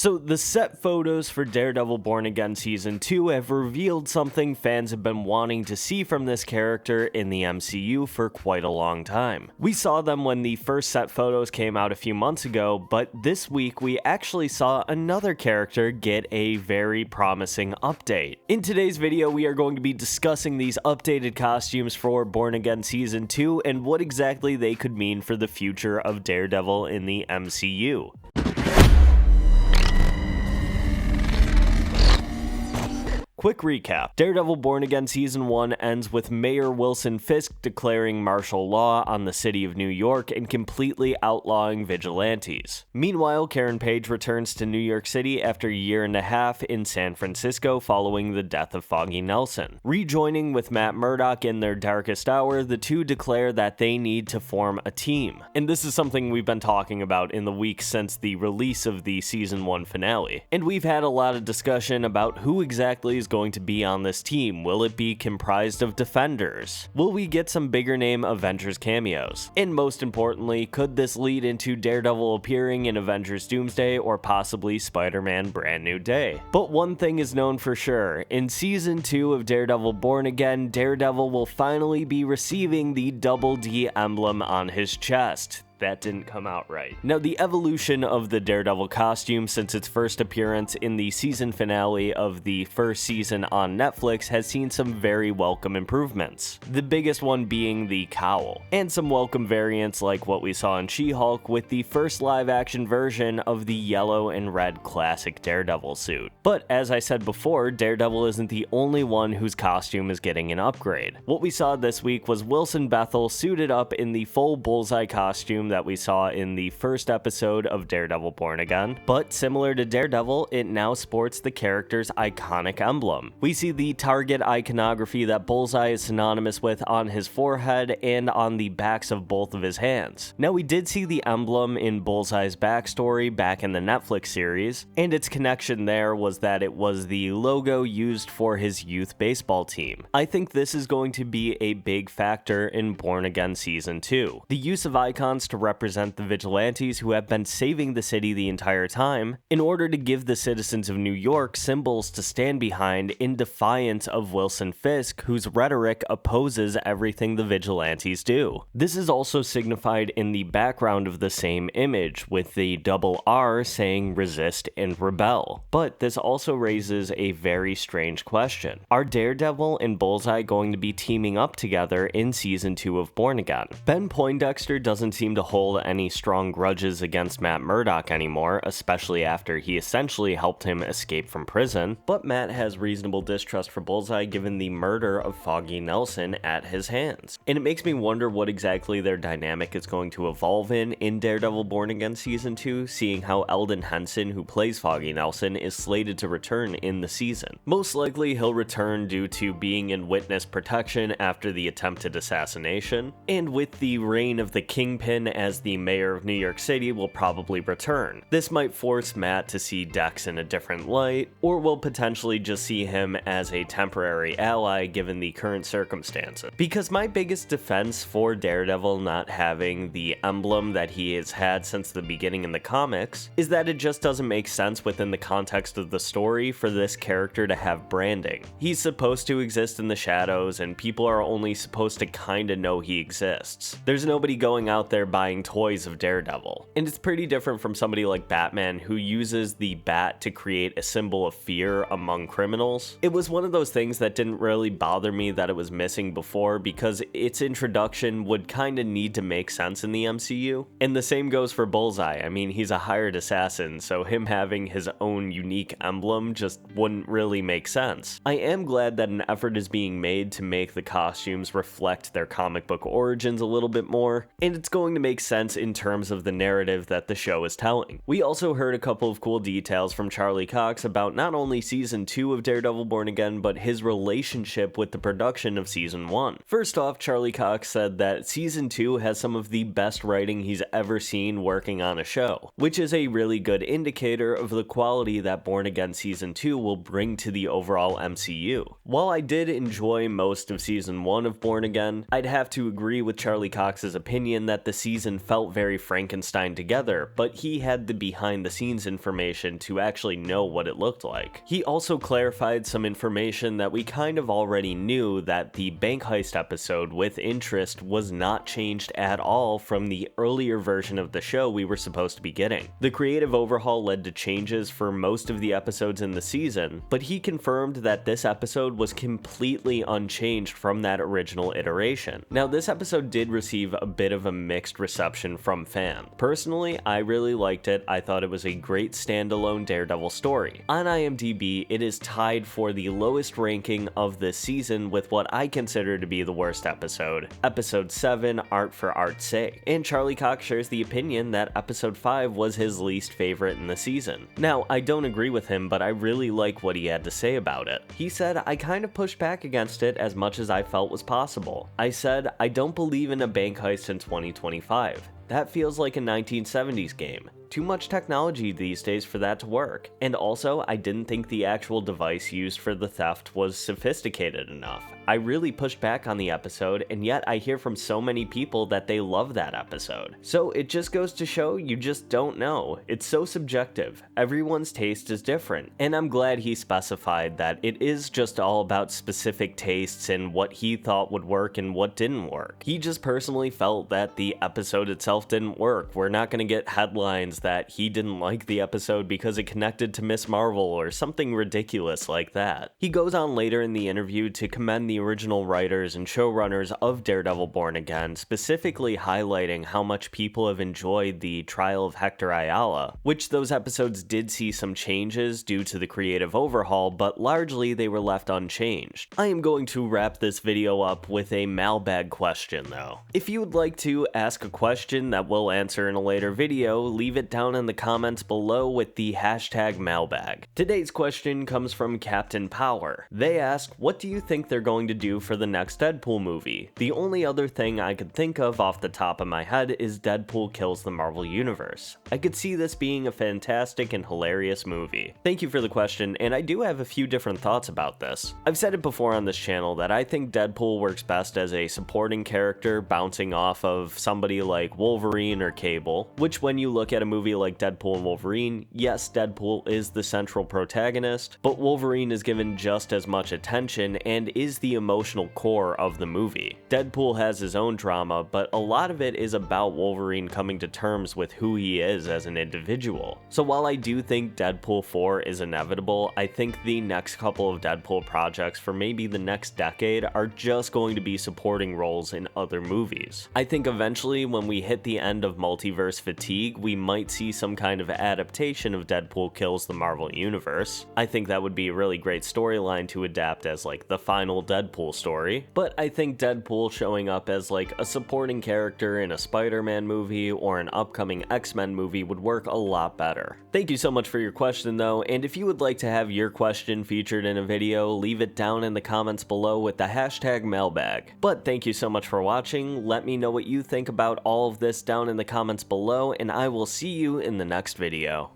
So the set photos for Daredevil Born Again Season 2 have revealed something fans have been wanting to see from this character in the MCU for quite a long time. We saw them when the first set photos came out a few months ago, but this week we actually saw another character get a very promising update. In today's video, we are going to be discussing these updated costumes for Born Again Season 2 and what exactly they could mean for the future of Daredevil in the MCU. Quick recap. Daredevil Born Again Season 1 ends with Mayor Wilson Fisk declaring martial law on the city of New York and completely outlawing vigilantes. Meanwhile, Karen Page returns to New York City after a year and a half in San Francisco following the death of Foggy Nelson. Rejoining with Matt Murdock in their darkest hour, the two declare that they need to form a team. And this is something we've been talking about in the weeks since the release of the Season 1 finale. And we've had a lot of discussion about who exactly is going to be on this team. Will it be comprised of Defenders? Will we get some bigger name Avengers cameos? And most importantly, could this lead into Daredevil appearing in Avengers Doomsday or possibly Spider-Man Brand New Day? But one thing is known for sure. In Season 2 of Daredevil Born Again, Daredevil will finally be receiving the Double D emblem on his chest. That didn't come out right. Now, the evolution of the Daredevil costume since its first appearance in the season finale of the first season on Netflix has seen some very welcome improvements. The biggest one being the cowl, and some welcome variants like what we saw in She-Hulk with the first live-action version of the yellow and red classic Daredevil suit. But as I said before, Daredevil isn't the only one whose costume is getting an upgrade. What we saw this week was Wilson Bethel suited up in the full Bullseye costume that we saw in the first episode of Daredevil Born Again, but similar to Daredevil, it now sports the character's iconic emblem. We see the target iconography that Bullseye is synonymous with on his forehead and on the backs of both of his hands. Now, we did see the emblem in Bullseye's backstory back in the Netflix series, and its connection there was that it was the logo used for his youth baseball team. I think this is going to be a big factor in Born Again Season 2. The use of icons to represent the vigilantes who have been saving the city the entire time, in order to give the citizens of New York symbols to stand behind in defiance of Wilson Fisk, whose rhetoric opposes everything the vigilantes do. This is also signified in the background of the same image, with the double R saying resist and rebel. But this also raises a very strange question. Are Daredevil and Bullseye going to be teaming up together in Season 2 of Born Again? Ben Poindexter doesn't seem to hold any strong grudges against Matt Murdock anymore, especially after he essentially helped him escape from prison, but Matt has reasonable distrust for Bullseye given the murder of Foggy Nelson at his hands. And it makes me wonder what exactly their dynamic is going to evolve in Daredevil Born Again Season 2, seeing how Eldon Henson, who plays Foggy Nelson, is slated to return in the season. Most likely he'll return due to being in witness protection after the attempted assassination, and with the reign of the Kingpin as the mayor of New York City will probably return. This might force Matt to see Dex in a different light, or will potentially just see him as a temporary ally given the current circumstances. Because my biggest defense for Daredevil not having the emblem that he has had since the beginning in the comics is that it just doesn't make sense within the context of the story for this character to have branding. He's supposed to exist in the shadows, and people are only supposed to kinda know he exists. There's nobody going out there buying toys of Daredevil. And it's pretty different from somebody like Batman, who uses the bat to create a symbol of fear among criminals. It was one of those things that didn't really bother me that it was missing before, because its introduction would kind of need to make sense in the MCU. And the same goes for Bullseye. I mean, he's a hired assassin, so him having his own unique emblem just wouldn't really make sense. I am glad that an effort is being made to make the costumes reflect their comic book origins a little bit more, and it's going to make sense in terms of the narrative that the show is telling. We also heard a couple of cool details from Charlie Cox about not only Season 2 of Daredevil Born Again, but his relationship with the production of Season 1. First off, Charlie Cox said that Season 2 has some of the best writing he's ever seen working on a show, which is a really good indicator of the quality that Born Again Season 2 will bring to the overall MCU. While I did enjoy most of Season 1 of Born Again, I'd have to agree with Charlie Cox's opinion that the season season felt very Frankenstein together, but he had the behind the scenes information to actually know what it looked like. He also clarified some information that we kind of already knew, that the bank heist episode with interest was not changed at all from the earlier version of the show we were supposed to be getting. The creative overhaul led to changes for most of the episodes in the season, but he confirmed that this episode was completely unchanged from that original iteration. Now, this episode did receive a bit of a mixed reception from fans. Personally, I really liked it. I thought it was a great standalone Daredevil story. On IMDb, it is tied for the lowest ranking of this season with what I consider to be the worst episode, Episode 7, Art for Art's Sake. And Charlie Cox shares the opinion that Episode 5 was his least favorite in the season. Now, I don't agree with him, but I really like what he had to say about it. He said, "I kind of pushed back against it as much as I felt was possible. I said, I don't believe in a bank heist in 2025. That feels like a 1970s game. Too much technology these days for that to work. And also, I didn't think the actual device used for the theft was sophisticated enough. I really pushed back on the episode, and yet I hear from so many people that they love that episode. So it just goes to show you just don't know. It's so subjective. Everyone's taste is different." And I'm glad he specified that it is just all about specific tastes and what he thought would work and what didn't work. He just personally felt that the episode itself didn't work. We're not going to get headlines that he didn't like the episode because it connected to Miss Marvel or something ridiculous like that. He goes on later in the interview to commend the original writers and showrunners of Daredevil Born Again, specifically highlighting how much people have enjoyed the trial of Hector Ayala, which those episodes did see some changes due to the creative overhaul, but largely they were left unchanged. I am going to wrap this video up with a mailbag question though. If you would like to ask a question that we'll answer in a later video, leave it down in the comments below with the hashtag mailbag. Today's question comes from Captain Power. They ask, what do you think they're going to do for the next Deadpool movie? The only other thing I could think of off the top of my head is Deadpool kills the Marvel Universe. I could see this being a fantastic and hilarious movie. Thank you for the question, and I do have a few different thoughts about this. I've said it before on this channel that I think Deadpool works best as a supporting character bouncing off of somebody like Wolverine or Cable, which when you look at a movie like Deadpool and Wolverine, yes, Deadpool is the central protagonist, but Wolverine is given just as much attention and is the emotional core of the movie. Deadpool has his own drama, but a lot of it is about Wolverine coming to terms with who he is as an individual. So while I do think Deadpool 4 is inevitable, I think the next couple of Deadpool projects for maybe the next decade are just going to be supporting roles in other movies. I think eventually when we hit the end of multiverse fatigue, we might see some kind of adaptation of Deadpool kills the Marvel Universe. I think that would be a really great storyline to adapt as like the final Deadpool story, but I think Deadpool showing up as like a supporting character in a Spider-Man movie or an upcoming X-Men movie would work a lot better. Thank you so much for your question though, and if you would like to have your question featured in a video, leave it down in the comments below with the hashtag mailbag. But thank you so much for watching. Let me know what you think about all of this down in the comments below, and I will see you in the next video.